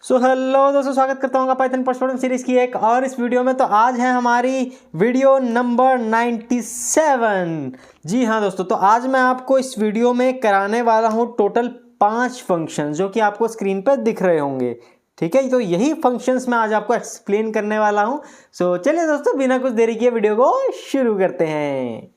Hello दोस्तों, स्वागत करता हूँ पाइथन पर्सपेक्टिव सीरीज की एक और इस वीडियो में। तो आज है हमारी वीडियो नंबर 97। जी हाँ दोस्तों, तो आज मैं आपको इस वीडियो में कराने वाला हूँ टोटल 5 फंक्शंस जो कि आपको स्क्रीन पर दिख रहे होंगे। ठीक है, तो यही फंक्शंस मैं आज आपको एक्सप्लेन करने वाला हूँ। चलिए दोस्तों, बिना कुछ देरी किए वीडियो को शुरू करते हैं।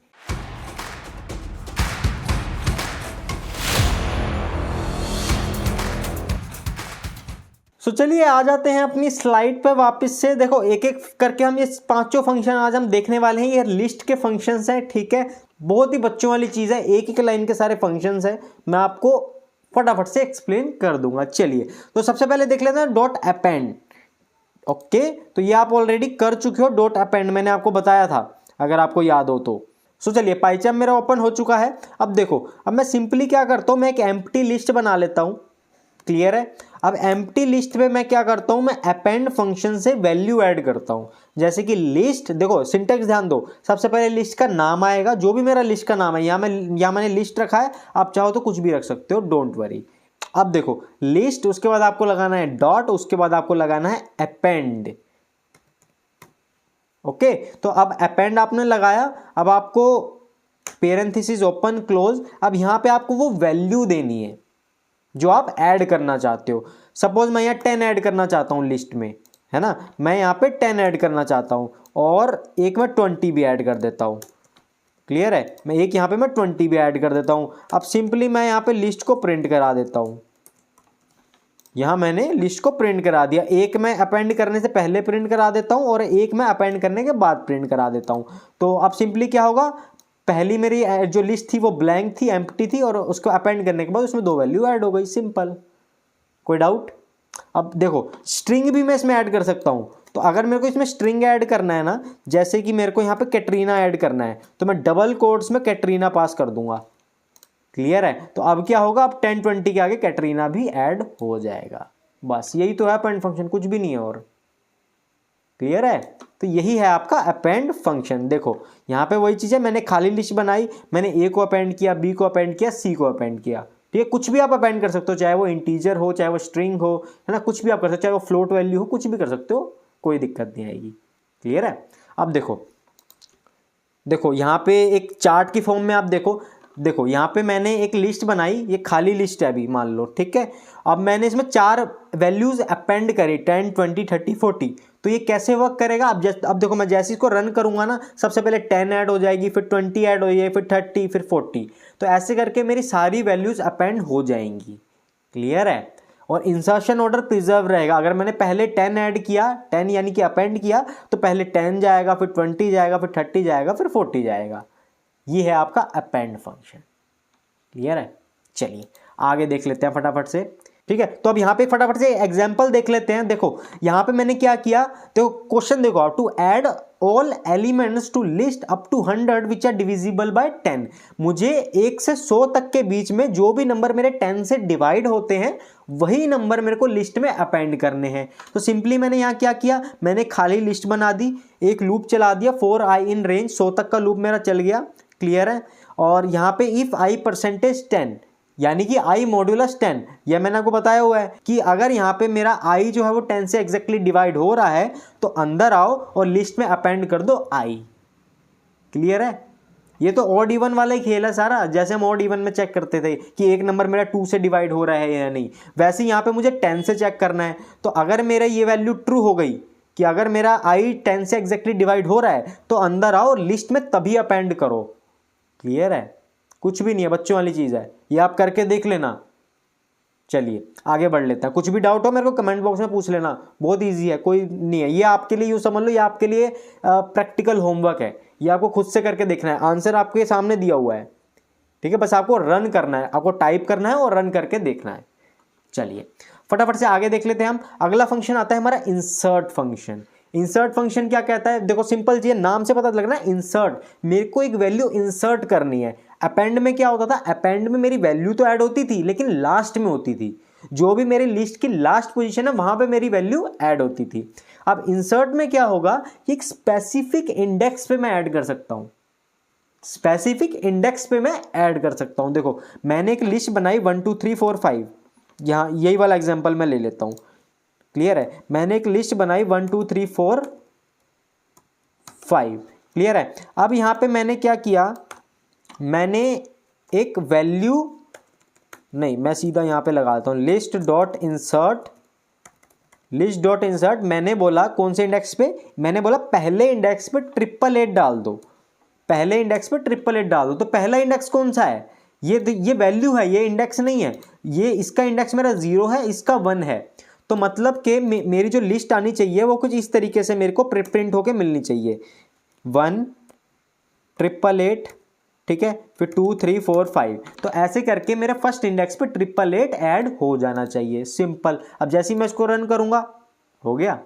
चलिए आ जाते हैं अपनी स्लाइड पे वापस से। देखो एक एक करके हम ये पांचों फंक्शन आज हम देखने वाले हैं। ये लिस्ट के फंक्शंस हैं, ठीक है। बहुत ही बच्चों वाली चीज़ है, एक एक लाइन के सारे फंक्शंस हैं। मैं आपको फटाफट से एक्सप्लेन कर दूंगा। चलिए तो सबसे पहले देख लेते हैं डॉट अपेंड। ओके, तो ये आप ऑलरेडी कर चुके हो। डॉट अपेंड मैंने आपको बताया था, अगर आपको याद हो तो। चलिए पाइथन मेरा ओपन हो चुका है। अब देखो, अब मैं सिंपली क्या करता हूँ, मैं एक एम्प्टी लिस्ट बना लेता हूँ। क्लियर है। अब एम्प्टी लिस्ट में मैं क्या करता हूं, मैं अपेंड फंक्शन से वैल्यू ऐड करता हूं। जैसे कि लिस्ट, देखो सिंटेक्स ध्यान दो। सबसे पहले लिस्ट का नाम आएगा, जो भी मेरा लिस्ट का नाम है। यहाँ मैंने लिस्ट रखा है, आप चाहो तो कुछ भी रख सकते हो, डोंट वरी। अब देखो लिस्ट, उसके बाद आपको लगाना है डॉट, उसके बाद आपको लगाना है अपेंड। ओके, तो अब अपेंड आपने लगाया। अब आपको पेरेंथेसिस ओपन क्लोज, अब यहां पे आपको वो वैल्यू देनी है जो आप ऐड करना चाहते हो। सपोज मैं यहाँ 10 ऐड करना चाहता हूँ लिस्ट में, है ना। मैं यहाँ पे 10 ऐड करना चाहता हूँ और एक मैं 20 भी ऐड कर देता हूँ। क्लियर है, मैं एक यहाँ पे मैं 20 भी ऐड कर देता हूँ। अब सिंपली मैं यहाँ पे लिस्ट को प्रिंट करा देता हूँ। यहाँ मैंने लिस्ट को प्रिंट करा दिया। एक मैं अपेंड करने से पहले प्रिंट करा देता हूँ और एक मैं अपेंड करने के बाद प्रिंट करा देता हूँ। तो अब सिंपली क्या होगा, पहली मेरी जो लिस्ट थी वो ब्लैंक थी, एम्प्टी थी, और उसको अपेंड करने के बाद उसमें 2 वैल्यू ऐड हो गई। सिंपल, कोई डाउट। अब देखो स्ट्रिंग भी मैं इसमें ऐड कर सकता हूं। तो अगर मेरे को इसमें स्ट्रिंग ऐड करना है ना, जैसे कि मेरे को यहाँ पे कैटरीना ऐड करना है, तो मैं डबल कोट्स में कैटरीना पास कर दूंगा। क्लियर है। तो अब क्या होगा, अब 10-20 के आगे कैटरीना भी ऐड हो जाएगा। बस यही तो है अपेंड फंक्शन, कुछ भी नहीं है और। क्लियर है। तो यही है आपका अपेंड फंक्शन। देखो यहाँ पे वही चीज़ है, मैंने खाली लिस्ट बनाई, मैंने ए को अपेंड किया, बी को अपेंड किया, सी को अपेंड किया। ठीक है, कुछ भी आप अपेंड कर सकते हो, चाहे वो इंटीजर हो, चाहे वो स्ट्रिंग हो, है ना। कुछ भी आप कर सकते हो, चाहे वो फ्लोट वैल्यू हो, कुछ भी कर सकते हो, कोई दिक्कत नहीं आएगी। क्लियर है। अब देखो देखो यहाँ पे एक चार्ट की फॉर्म में आप देखो यहाँ पे मैंने एक लिस्ट बनाई, ये खाली लिस्ट है अभी मान लो, ठीक है। अब मैंने इसमें 4 वैल्यूज अपेंड करी, 10, 20, 30, 40। तो ये कैसे वर्क करेगा, अब देखो मैं जैसे इसको रन करूंगा ना, सबसे पहले 10 ऐड हो जाएगी, फिर 20 ऐड हो जाएगी, फिर 30, फिर 40। तो ऐसे करके मेरी सारी वैल्यूज अपेंड हो जाएंगी। क्लियर है। और इंसर्शन ऑर्डर प्रिजर्व रहेगा। अगर मैंने पहले 10 ऐड किया, 10 यानी कि अपेंड किया, तो पहले 10 जाएगा, फिर 20 जाएगा, फिर 30 जाएगा, फिर 40 जाएगा। ये है आपका अपेंड फंक्शन। क्लियर है। चलिए आगे देख लेते हैं फटाफट से। ठीक है, तो अब यहाँ पे फटाफट से एग्जांपल देख लेते हैं। देखो यहाँ पे मैंने क्या किया, देखो क्वेश्चन देखो, to add all elements to list up to 100 which are divisible by 10। मुझे 1 से 100 तक के बीच में जो भी नंबर मेरे 10 से डिवाइड होते हैं, वही नंबर मेरे को लिस्ट में अपेंड करने हैं। तो सिंपली मैंने यहाँ क्या किया, मैंने खाली लिस्ट बना दी, एक लूप चला दिया, फॉर आई इन रेंज, 100 तक का लूप मेरा चल गया। क्लियर है। और यहाँ पे इफ आई परसेंटेज 10, यानी कि आई मॉड्यूलस 10, यह मैंने आपको बताया हुआ है कि अगर यहाँ पे मेरा आई जो है वो 10 से एग्जैक्टली डिवाइड हो रहा है, तो अंदर आओ और लिस्ट में अपेंड कर दो आई। क्लियर है। ये तो ऑड इवन वाला ही खेल है सारा, जैसे हम ऑड इवन में चेक करते थे कि एक नंबर मेरा 2 से डिवाइड हो रहा है या नहीं, वैसे यहाँ पे मुझे 10 से चेक करना है। तो अगर मेरा ये वैल्यू ट्रू हो गई कि अगर मेरा आई 10 से एग्जैक्टली डिवाइड हो रहा है, तो अंदर आओ, लिस्ट में तभी अपेंड करो। क्लियर है। कुछ भी नहीं है, बच्चों वाली चीज़ है, ये आप करके देख लेना। चलिए आगे बढ़ लेते हैं। कुछ भी डाउट हो मेरे को कमेंट बॉक्स में पूछ लेना, बहुत इजी है, कोई नहीं है। ये आपके लिए यूँ समझ लो, ये आपके लिए प्रैक्टिकल होमवर्क है। ये आपको खुद से करके देखना है, आंसर आपके सामने दिया हुआ है। ठीक है, बस आपको रन करना है, आपको टाइप करना है और रन करके देखना है। चलिए फटाफट से आगे देख लेते हैं हम। अगला फंक्शन आता है हमारा इंसर्ट फंक्शन। इंसर्ट फंक्शन क्या कहता है, देखो सिंपल चीज, नाम से पता लग रहा है इंसर्ट, मेरे को एक वैल्यू इंसर्ट करनी है। अपेंड में क्या होता था, अपेंड में मेरी वैल्यू तो ऐड होती थी लेकिन लास्ट में होती थी, जो भी मेरी लिस्ट की लास्ट पोजीशन है वहां पे मेरी वैल्यू ऐड होती थी। अब इंसर्ट में क्या होगा, एक स्पेसिफिक इंडेक्स पे मैं ऐड कर सकता हूं, स्पेसिफिक इंडेक्स पे मैं ऐड कर सकता हूं। देखो मैंने एक लिस्ट बनाई 1 2 3 4 5, यहाँ यही वाला एग्जांपल मैं ले लेता हूं। क्लियर है। मैंने एक लिस्ट बनाई 1 2 3 4 5, क्लियर है। अब यहाँ पे मैंने क्या किया, मैंने एक वैल्यू, नहीं मैं सीधा यहाँ पे लगा देता हूँ list dot insert, list dot insert. मैंने बोला कौन से इंडेक्स पे, मैंने बोला पहले इंडेक्स पे 888 डाल दो, पहले इंडेक्स पे 888 डाल दो। तो पहला इंडेक्स कौन सा है, ये वैल्यू है, ये इंडेक्स नहीं है, ये इसका इंडेक्स मेरा 0 है, इसका 1 है। तो मतलब कि मेरी जो लिस्ट आनी चाहिए वो कुछ इस तरीके से मेरे को प्रिंट होके मिलनी चाहिए, 1 888, ठीक है, फिर 2 3 4 5। तो ऐसे करके मेरे फर्स्ट इंडेक्स पे 888 ऐड हो जाना चाहिए, सिंपल। अब जैसे ही मैं इसको रन करूंगा, हो गया,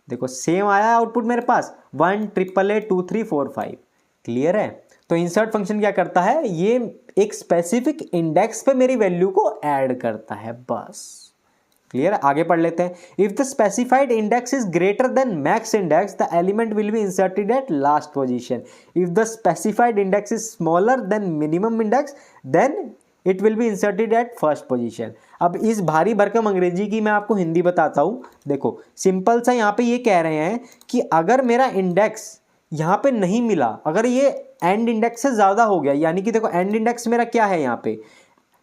देखो सेम आया आउटपुट मेरे पास 1 888 2 3 4 5, क्लियर है। तो इंसर्ट फंक्शन क्या करता है, ये एक स्पेसिफिक इंडेक्स पे मेरी वैल्यू को ऐड करता है, बस, क्लियर है। आगे पढ़ लेते हैं। If the specified index is greater than max index the element will be inserted at last position. If the specified index is smaller than minimum index then it will be inserted at first position. अब इस भारी भरकम अंग्रेजी की मैं आपको हिंदी बताता हूं। देखो सिंपल सा यहाँ पे ये कह रहे हैं कि अगर मेरा इंडेक्स यहाँ पे नहीं मिला, अगर ये एंड इंडेक्स से ज्यादा हो गया, यानी कि देखो एंड इंडेक्स मेरा क्या है यहाँ पे,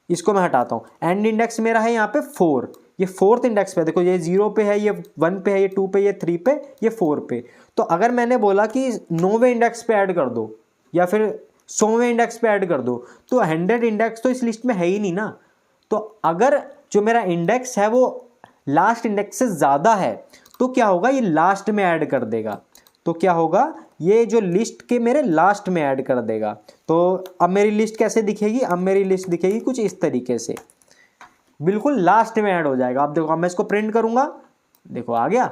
इसको मैं हटाता हूं, एंड इंडेक्स मेरा है यहाँ पे 4, ये फोर्थ इंडेक्स पे, देखो ये 0 पे है, ये 1 पे है, ये 2 पे, ये 3 पे, ये 4 पे। तो अगर मैंने बोला कि 9वें इंडेक्स पे ऐड कर दो या फिर 100वें इंडेक्स पे ऐड कर दो, तो 100 इंडेक्स तो इस लिस्ट में है ही नहीं ना। तो अगर जो मेरा इंडेक्स है वो लास्ट इंडेक्स से ज़्यादा है तो क्या होगा, ये लास्ट में ऐड कर देगा। तो क्या होगा, ये जो लिस्ट के मेरे लास्ट में ऐड कर देगा। तो अब मेरी लिस्ट कैसे दिखेगी, अब मेरी लिस्ट दिखेगी कुछ इस तरीके से, बिल्कुल लास्ट में ऐड हो जाएगा। अब देखो, अब मैं इसको प्रिंट करूंगा, देखो आ गया।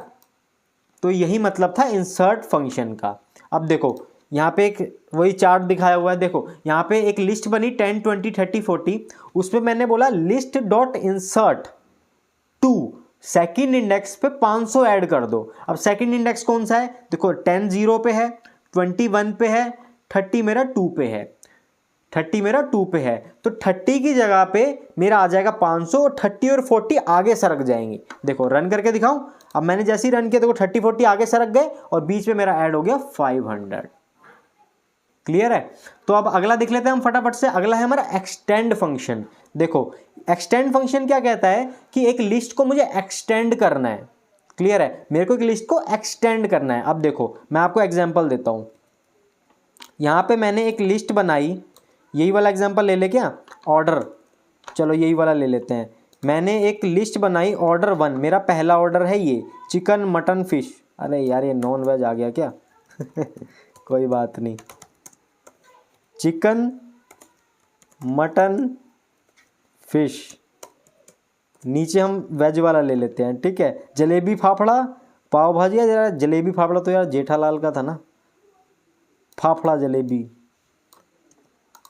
तो यही मतलब था इंसर्ट फंक्शन का। अब देखो यहाँ पे एक वही चार्ट दिखाया हुआ है, देखो यहाँ पे एक लिस्ट बनी 10 20 30 40, उसमें मैंने बोला list dot insert to second index पे 500 ऐड कर दो। अब सेकेंड इंडेक्स कौन सा है, देखो 10 0 पे है, 21 पे है, 30 मेरा 2 पे है, 30 मेरा 2 पे है। तो 30 की जगह पे मेरा आ जाएगा 500 और 30 और 40 आगे सरक जाएंगे। देखो रन करके दिखाऊं, अब मैंने जैसे ही रन किया देखो 30 40 आगे सरक गए और बीच में मेरा ऐड हो गया 500, क्लियर है। तो अब अगला देख लेते हैं हम फटाफट से। अगला है हमारा एक्सटेंड फंक्शन। देखो एक्सटेंड फंक्शन क्या कहता है कि एक लिस्ट को मुझे एक्सटेंड करना है, क्लियर है, मेरे को एक लिस्ट को एक्सटेंड करना है। अब देखो मैं आपको एग्जांपल देता हूं, यहां पे मैंने एक लिस्ट बनाई, यही वाला एग्जांपल ले ले क्या, ऑर्डर, चलो यही वाला ले लेते हैं। मैंने एक लिस्ट बनाई ऑर्डर 1, मेरा पहला ऑर्डर है ये चिकन मटन फिश। अरे यार ये नॉन वेज आ गया क्या कोई बात नहीं, चिकन मटन फिश, नीचे हम वेज वाला ले लेते हैं, ठीक है। जलेबी फाफड़ा पाव भाजी, यार जलेबी फाफड़ा तो यार जेठालाल का था ना, फाफड़ा जलेबी।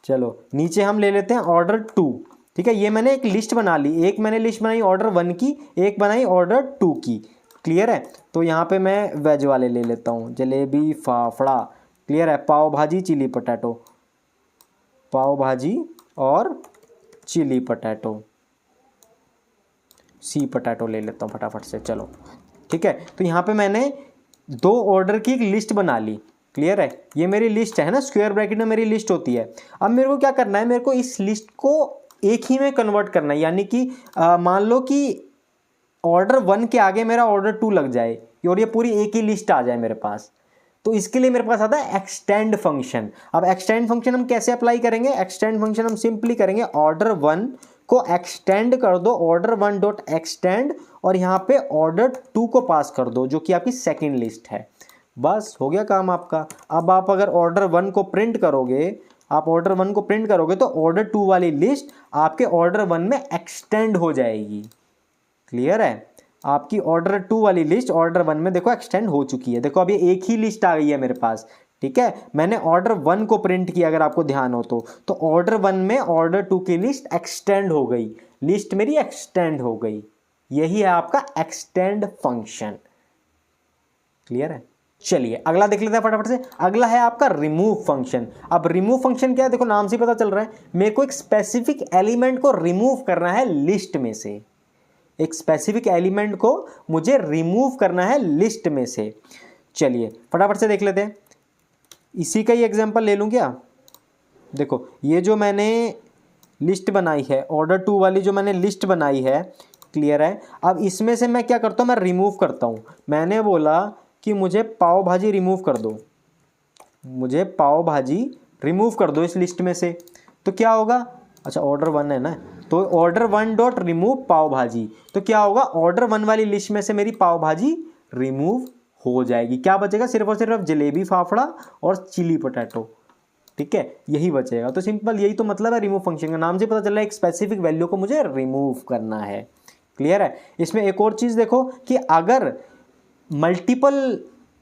चलो नीचे हम ले लेते हैं ऑर्डर 2, ठीक है। ये मैंने एक लिस्ट बना ली, एक मैंने लिस्ट बनाई ऑर्डर 1 की, एक बनाई ऑर्डर 2 की, क्लियर है। तो यहाँ पे मैं वेज वाले ले लेता हूँ, जलेबी फाफड़ा, क्लियर है। पाव भाजी चिली पोटैटो, पाव भाजी और चिली पोटैटो, सी पोटैटो ले लेता हूँ फटाफट से, चलो ठीक है। तो यहाँ पे मैंने 2 ऑर्डर की एक लिस्ट बना ली, क्लियर है। ये मेरी लिस्ट है ना, स्क्वायर ब्रैकेट में मेरी लिस्ट होती है। अब मेरे को क्या करना है, मेरे को इस लिस्ट को एक ही में कन्वर्ट करना है, यानी कि मान लो कि ऑर्डर 1 के आगे मेरा ऑर्डर 2 लग जाए और ये पूरी एक ही लिस्ट आ जाए मेरे पास। तो इसके लिए मेरे पास आता है एक्सटेंड फंक्शन। अब एक्सटेंड फंक्शन हम कैसे अप्लाई करेंगे, एक्सटेंड फंक्शन हम सिंपली करेंगे ऑर्डर 1 को एक्सटेंड कर दो, ऑर्डर 1 डॉट एक्सटेंड, और यहाँ पे ऑर्डर 2 को पास कर दो जो कि आपकी सेकेंड लिस्ट है। बस हो गया काम आपका। अब आप अगर ऑर्डर 1 को प्रिंट करोगे, आप ऑर्डर 1 को प्रिंट करोगे तो ऑर्डर 2 वाली लिस्ट आपके ऑर्डर 1 में एक्सटेंड हो जाएगी, क्लियर है। आपकी ऑर्डर 2 वाली लिस्ट ऑर्डर 1 में देखो एक्सटेंड हो चुकी है। देखो अब ये एक ही लिस्ट आ गई है मेरे पास, ठीक है। मैंने ऑर्डर 1 को प्रिंट किया, अगर आपको ध्यान हो तो ऑर्डर 1 में ऑर्डर 2 की लिस्ट एक्सटेंड हो गई, लिस्ट मेरी एक्सटेंड हो गई। यही है आपका एक्सटेंड फंक्शन, क्लियर है। चलिए अगला देख लेते हैं फटाफट से। अगला है आपका रिमूव फंक्शन। अब रिमूव फंक्शन क्या है, देखो नाम से पता चल रहा है, मेरे को एक स्पेसिफिक एलिमेंट को रिमूव करना है लिस्ट में से। एक स्पेसिफिक एलिमेंट को मुझे रिमूव करना है लिस्ट में से। चलिए फटाफट से देख लेते हैं, इसी का ही एग्जांपल ले लूँ क्या। देखो ये जो मैंने लिस्ट बनाई है, ऑर्डर 2 वाली जो मैंने लिस्ट बनाई है, क्लियर है। अब इसमें से मैं क्या करता हूँ, मैं रिमूव करता हूँ। मैंने बोला कि मुझे पाव भाजी रिमूव कर दो, मुझे पाव भाजी रिमूव कर दो इस लिस्ट में से, तो क्या होगा, अच्छा ऑर्डर 1 है ना, तो ऑर्डर 1 डॉट रिमूव पाव भाजी, तो क्या होगा, ऑर्डर 1 वाली लिस्ट में से मेरी पाव भाजी रिमूव हो जाएगी। क्या बचेगा, सिर्फ और सिर्फ जलेबी फाफड़ा और चिली पोटैटो, ठीक है, यही बचेगा। तो सिंपल यही तो मतलब है रिमूव फंक्शन का, नाम से पता चल रहा है एक स्पेसिफिक वैल्यू को मुझे रिमूव करना है, क्लियर है। इसमें एक और चीज देखो कि अगर मल्टीपल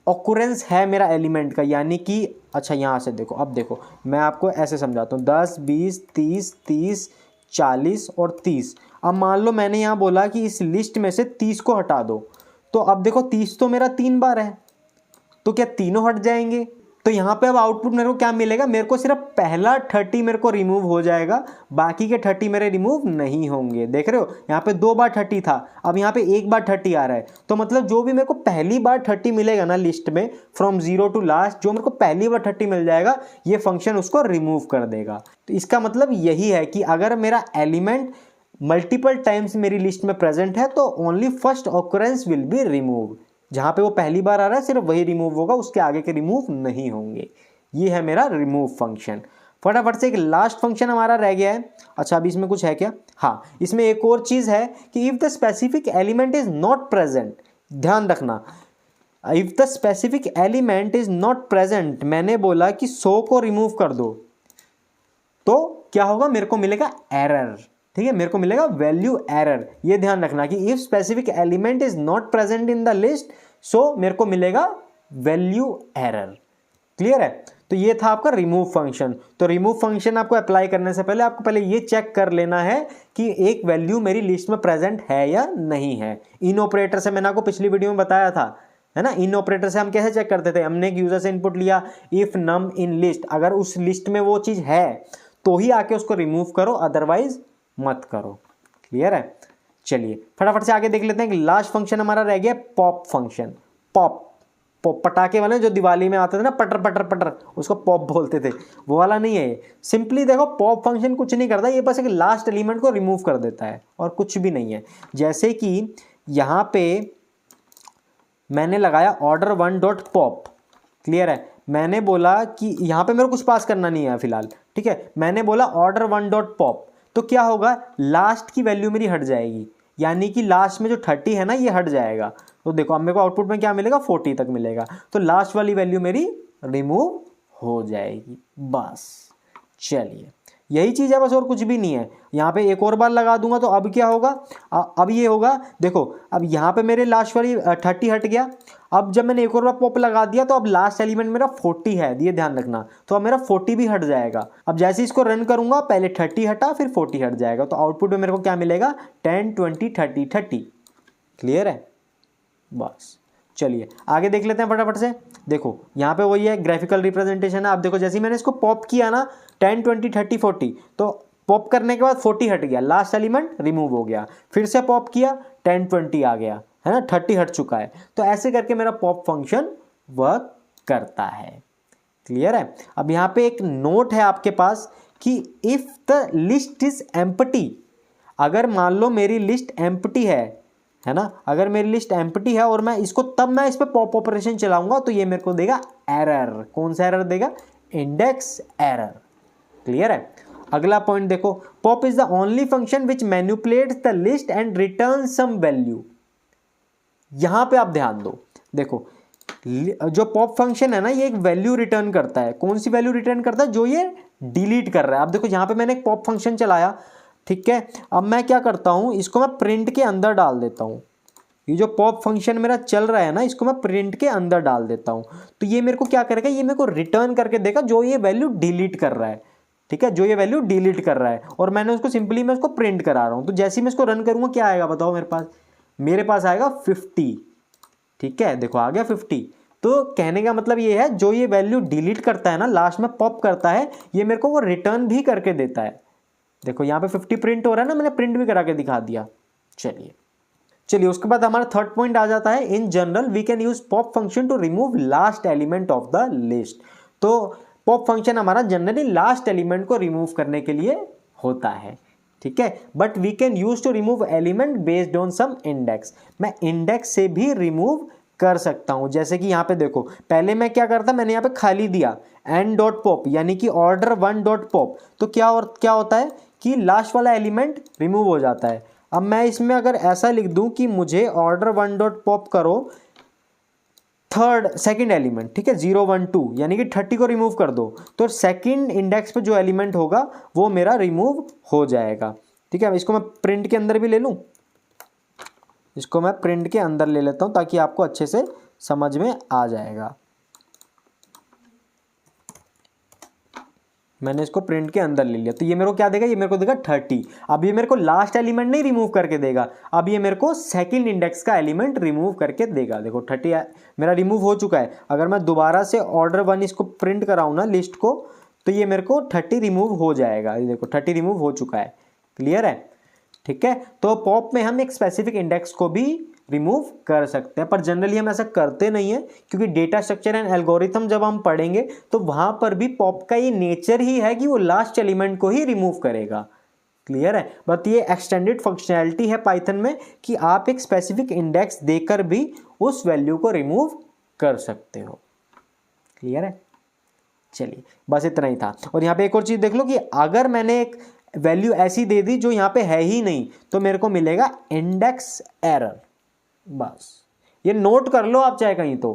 ऑकुरेंस है मेरा एलिमेंट का, यानी कि अच्छा यहाँ से देखो, अब देखो मैं आपको ऐसे समझाता हूँ, 10 20 30 30 40 और 30। अब मान लो मैंने यहाँ बोला कि इस लिस्ट में से 30 को हटा दो, तो अब देखो 30 तो मेरा 3 बार है, तो क्या तीनों हट जाएंगे। तो यहाँ पे अब आउटपुट मेरे को क्या मिलेगा, मेरे को सिर्फ पहला 30 मेरे को रिमूव हो जाएगा, बाकी के 30 मेरे रिमूव नहीं होंगे। देख रहे हो यहाँ पे 2 बार 30 था, अब यहाँ पे 1 बार 30 आ रहा है। तो मतलब जो भी मेरे को पहली बार 30 मिलेगा ना लिस्ट में, फ्रॉम 0 टू लास्ट, जो मेरे को पहली बार 30 मिल जाएगा, ये फंक्शन उसको रिमूव कर देगा। तो इसका मतलब यही है कि अगर मेरा एलिमेंट मल्टीपल टाइम्स मेरी लिस्ट में प्रेजेंट है तो only first occurrence will be remove, जहां पे वो पहली बार आ रहा है सिर्फ वही रिमूव होगा, उसके आगे के रिमूव नहीं होंगे। ये है मेरा रिमूव फंक्शन। फटाफट से एक लास्ट फंक्शन हमारा रह गया है। अच्छा अभी इसमें कुछ है क्या, हाँ इसमें एक और चीज है कि if the specific element is not present, ध्यान रखना, if the specific element is not present, मैंने बोला कि 100 को रिमूव कर दो, तो क्या होगा, मेरे को मिलेगा एरर, ठीक है, मेरे को मिलेगा वैल्यू एरर। ये ध्यान रखना कि if specific element is not present in the list, so मेरे को मिलेगा वैल्यू एरर, क्लियर है। तो ये था आपका रिमूव फंक्शन। तो रिमूव फंक्शन आपको अप्लाई करने से पहले आपको पहले ये चेक कर लेना है कि एक वैल्यू मेरी लिस्ट में प्रेजेंट है या नहीं है। इन ऑपरेटर से मैंने आपको पिछली वीडियो में बताया था, है ना, इन ऑपरेटर से हम कैसे चेक करते थे, हमने एक यूजर से इनपुट लिया इफ नम इन लिस्ट, अगर उस लिस्ट में वो चीज है तो ही आके उसको रिमूव करो, अदरवाइज मत करो, क्लियर है। चलिए फटाफट से आगे देख लेते हैं कि लास्ट फंक्शन हमारा रह गया पॉप फंक्शन। पॉप पटाखे वाले जो दिवाली में आते थे ना, पटर पटर पटर, उसको पॉप बोलते थे, वो वाला नहीं है ये। सिंपली देखो पॉप फंक्शन कुछ नहीं करता, ये बस एक लास्ट एलिमेंट को रिमूव कर देता है और कुछ भी नहीं है। जैसे कि यहां पे मैंने लगाया ऑर्डर 1 डॉट पॉप, क्लियर है, मैंने बोला कि यहां पे मेरे को कुछ पास करना नहीं है फिलहाल, ठीक है, मैंने बोला ऑर्डर 1 डॉट पॉप, तो क्या होगा, लास्ट की वैल्यू मेरी हट जाएगी, यानी कि लास्ट में जो 30 है ना ये हट जाएगा। तो देखो अब मेरे को आउटपुट में क्या मिलेगा, 40 तक मिलेगा, तो लास्ट वाली वैल्यू मेरी रिमूव हो जाएगी, बस। चलिए यही चीज है बस, और कुछ भी नहीं है। यहाँ पे एक और बार लगा दूंगा तो अब क्या होगा, अब ये होगा, देखो अब यहाँ पे मेरे लास्ट वाली 30 हट गया। अब जब मैंने एक और बार पॉप लगा दिया तो अब लास्ट एलिमेंट मेरा 40 है, ये ध्यान रखना, तो अब मेरा 40 भी हट जाएगा। अब जैसे इसको रन करूंगा पहले 30 हटा फिर 40 हट जाएगा, तो आउटपुट में मेरे को क्या मिलेगा, 10 20 30 30, क्लियर है, बस। चलिए आगे देख लेते हैं फटाफट से। देखो यहाँ पे वही है, ग्राफिकल रिप्रेजेंटेशन है। अब देखो जैसे ही मैंने इसको पॉप किया ना 10 20 30 40, तो पॉप करने के बाद 40 हट गया, लास्ट एलिमेंट रिमूव हो गया, फिर से पॉप किया 10 20 आ गया, है ना, 30 हट चुका है। तो ऐसे करके मेरा पॉप फंक्शन वर्क करता है, क्लियर है। अब यहाँ पे एक नोट है आपके पास कि if the list is empty, अगर मान लो मेरी लिस्ट एम्प्टी है ना, अगर मेरी लिस्ट एम्प्टी है और मैं इसको तब मैं इस पर पॉप ऑपरेशन चलाऊंगा तो ये मेरे को देगा एरर। कौन सा एरर देगा, इंडेक्स एरर, क्लियर है। अगला पॉइंट देखो, pop is the only function which manipulates the list and return some value. यहां पे आप ध्यान दो, देखो जो पॉप फंक्शन है ना ये एक वैल्यू रिटर्न करता है। कौन सी वैल्यू रिटर्न करता है, जो ये डिलीट कर रहा है। अब देखो यहां पे मैंने एक पॉप फंक्शन चलाया, ठीक है, अब मैं क्या करता हूं, इसको मैं प्रिंट के अंदर डाल देता हूं। ये जो पॉप फंक्शन मेरा चल रहा है ना, इसको मैं प्रिंट के अंदर डाल देता हूं, तो ये मेरे को क्या करेगा, ये मेरे को रिटर्न करके देगा जो ये वैल्यू डिलीट कर रहा है, ठीक है, जो ये वैल्यू डिलीट कर रहा है, और मैंने उसको सिंपली मैं उसको प्रिंट करा रहा हूं। तो जैसे ही मैं इसको रन करूंगा क्या आएगा बताओ, मेरे पास आएगा 50, ठीक है, देखो आ गया 50। तो कहने का मतलब ये है, जो ये वैल्यू डिलीट करता है ना, लास्ट में पॉप करता है, ये मेरे को वो रिटर्न भी करके देता है। देखो यहाँ पे 50 प्रिंट हो रहा है ना, मैंने प्रिंट भी करा के दिखा दिया। चलिए चलिए उसके बाद हमारा थर्ड पॉइंट आ जाता है, in general we can use pop function to remove last element of the list. तो पॉप फंक्शन हमारा जनरली लास्ट एलिमेंट को रिमूव करने के लिए होता है, ठीक है। But we can use to remove element based on some index. मैं इंडेक्स से भी रिमूव कर सकता हूं। जैसे कि यहाँ पे देखो, पहले मैं क्या करता, मैंने यहाँ पे खाली दिया n डॉट पॉप यानी कि ऑर्डर 1 डॉट पॉप, तो क्या होता है कि लास्ट वाला एलिमेंट रिमूव हो जाता है। अब मैं इसमें अगर ऐसा लिख दूं कि मुझे ऑर्डर 1 डॉट पॉप करो सेकंड एलिमेंट, ठीक है, 0 1 2 यानी कि 30 को रिमूव कर दो, तो सेकंड इंडेक्स पे जो एलिमेंट होगा वो मेरा रिमूव हो जाएगा, ठीक है। इसको मैं प्रिंट के अंदर भी ले लूं, इसको मैं प्रिंट के अंदर ले लेता हूं ताकि आपको अच्छे से समझ में आ जाएगा। मैंने इसको प्रिंट के अंदर ले लिया, तो ये मेरे को क्या देगा, ये मेरे को देगा 30। अब ये मेरे को लास्ट एलिमेंट नहीं रिमूव करके देगा, अब ये मेरे को सेकंड इंडेक्स का एलिमेंट रिमूव करके देगा। देखो 30 मेरा रिमूव हो चुका है। अगर मैं दोबारा से ऑर्डर 1 इसको प्रिंट कराऊँ ना लिस्ट को, तो ये मेरे को 30 रिमूव हो जाएगा। ये देखो 30 रिमूव हो चुका है, क्लियर है, ठीक है। तो पॉप में हम एक स्पेसिफिक इंडेक्स को भी रिमूव कर सकते हैं, पर जनरली हम ऐसा करते नहीं है, क्योंकि डेटा स्ट्रक्चर एंड एल्गोरिथम जब हम पढ़ेंगे तो वहां पर भी पॉप का ये नेचर ही है कि वो लास्ट एलिमेंट को ही रिमूव करेगा, क्लियर है। बट ये एक्सटेंडेड फंक्शनैलिटी है पाइथन में कि आप एक स्पेसिफिक इंडेक्स देकर भी उस वैल्यू को रिमूव कर सकते हो, क्लियर है। चलिए बस इतना ही था। और यहाँ पे एक और चीज देख लो कि अगर मैंने एक वैल्यू ऐसी दे दी जो यहाँ पे है ही नहीं, तो मेरे को मिलेगा इंडेक्स एरर। बस ये नोट कर लो आप चाहे कहीं, तो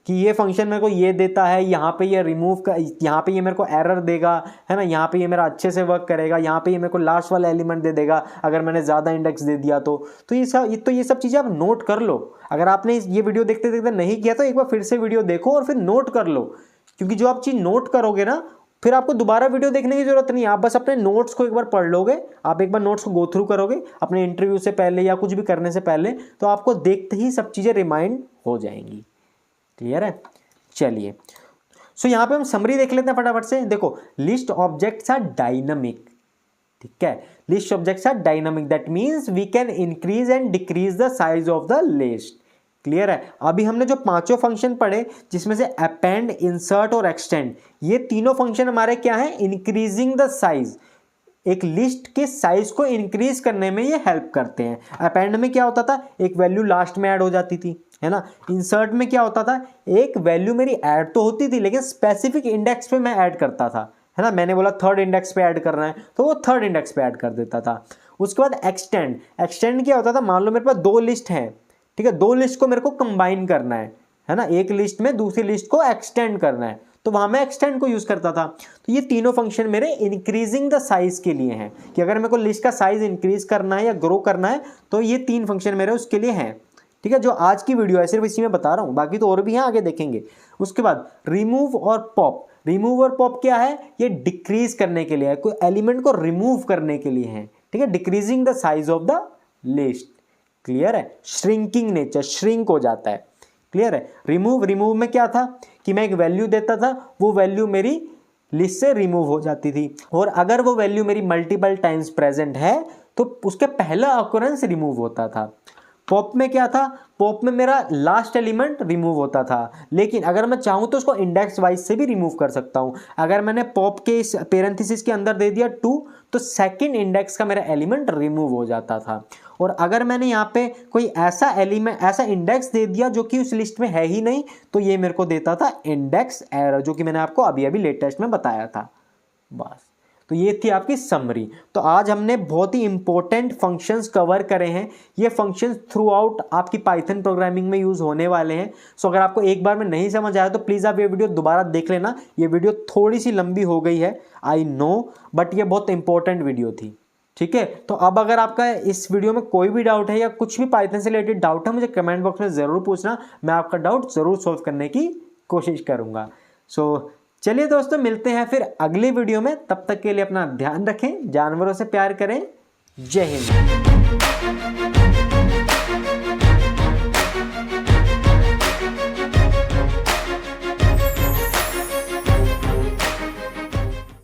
कि ये फंक्शन मेरे को ये देता है, यहाँ पे ये रिमूव कर, यहाँ पे ये मेरे को एरर देगा, है ना, यहाँ पे ये मेरा अच्छे से वर्क करेगा, यहाँ पे ये मेरे को लास्ट वाला एलिमेंट दे देगा अगर मैंने ज़्यादा इंडेक्स दे दिया तो ये सब चीज़ें आप नोट कर लो। अगर आपने ये वीडियो देखते देखते नहीं किया तो एक बार फिर से वीडियो देखो और फिर नोट कर लो, क्योंकि जो आप चीज़ नोट करोगे ना, फिर आपको दोबारा वीडियो देखने की जरूरत नहीं है। आप बस अपने नोट्स को एक बार पढ़ लोगे, आप एक बार नोट्स को गो थ्रू करोगे अपने इंटरव्यू से पहले या कुछ भी करने से पहले, तो आपको देखते ही सब चीज़ें रिमाइंड हो जाएंगी, क्लियर है। चलिए सो यहाँ पे हम समरी देख लेते हैं फटाफट से। देखो लिस्ट ऑब्जेक्ट्स आर डायनामिक, ठीक है, list objects are dynamic, that means we can increase and decrease the size of the list, clear है। अभी हमने जो पांचों फंक्शन पढ़े जिसमें से अपेंड, इंसर्ट और एक्सटेंड, ये तीनों फंक्शन हमारे क्या है, इंक्रीजिंग द साइज, एक लिस्ट के साइज को इंक्रीज करने में ये हेल्प करते हैं। अपेंड में क्या होता था, एक वैल्यू लास्ट में ऐड हो जाती थी, है ना। इंसर्ट में क्या होता था, एक वैल्यू मेरी ऐड तो होती थी लेकिन स्पेसिफिक इंडेक्स पे मैं ऐड करता था, है ना। मैंने बोला थर्ड इंडेक्स पे ऐड करना है तो वो थर्ड इंडेक्स पे ऐड कर देता था। उसके बाद एक्सटेंड, एक्सटेंड क्या होता था, मान लो मेरे पास दो लिस्ट हैं, ठीक है, दो लिस्ट को मेरे को कंबाइन करना है ना, एक लिस्ट में दूसरी लिस्ट को एक्सटेंड करना है, तो वहां मैं एक्सटेंड को यूज करता था। तो ये तीनों फंक्शन मेरे इंक्रीजिंग द साइज के लिए हैं, कि अगर मेरे को लिस्ट का साइज इंक्रीज करना है या ग्रो करना है तो ये तीन फंक्शन मेरे उसके लिए हैं, ठीक है। जो आज की वीडियो है सिर्फ इसी में बता रहा हूं, बाकी तो और भी हैं, आगे देखेंगे। उसके बाद रिमूव और पॉप, रिमूव और पॉप क्या है, ये डिक्रीज करने के लिए है, कोई एलिमेंट को रिमूव करने के लिए है, ठीक है, decreasing the size of the list, clear है। श्रिंकिंग नेचर, श्रिंक हो जाता है, क्लियर है। रिमूव में क्या था कि मैं एक वैल्यू देता था, वो वैल्यू मेरी लिस्ट से रिमूव हो जाती थी, और अगर वो वैल्यू मेरी मल्टीपल टाइम्स प्रेजेंट है तो उसके पहला ऑकरेंस रिमूव होता था। पॉप में क्या था, पॉप में मेरा लास्ट एलिमेंट रिमूव होता था, लेकिन अगर मैं चाहूं तो उसको इंडेक्स वाइज से भी रिमूव कर सकता हूं। अगर मैंने पॉप के इस पेरेंथेसिस के अंदर दे दिया 2, तो सेकंड इंडेक्स का मेरा एलिमेंट रिमूव हो जाता था। और अगर मैंने यहाँ पे कोई ऐसा एलिमेंट, ऐसा इंडेक्स दे दिया जो कि उस लिस्ट में है ही नहीं, तो ये मेरे को देता था इंडेक्स एरर, जो कि मैंने आपको अभी अभी लेटेस्ट में बताया था। बस, तो ये थी आपकी समरी। तो आज हमने बहुत ही इंपॉर्टेंट फंक्शंस कवर करे हैं। ये फंक्शंस थ्रू आउट आपकी पाइथन प्रोग्रामिंग में यूज होने वाले हैं। सो अगर आपको एक बार में नहीं समझ आया तो प्लीज़ आप ये वीडियो दोबारा देख लेना। ये वीडियो थोड़ी सी लंबी हो गई है, आई नो, बट ये बहुत इंपॉर्टेंट वीडियो थी, ठीक है। तो अब अगर आपका इस वीडियो में कोई भी डाउट है या कुछ भी पाइथन से रिलेटेड डाउट है, मुझे कमेंट बॉक्स में ज़रूर पूछना, मैं आपका डाउट ज़रूर सॉल्व करने की कोशिश करूँगा। सो चलिए दोस्तों, मिलते हैं फिर अगली वीडियो में। तब तक के लिए अपना ध्यान रखें, जानवरों से प्यार करें। जय हिंद।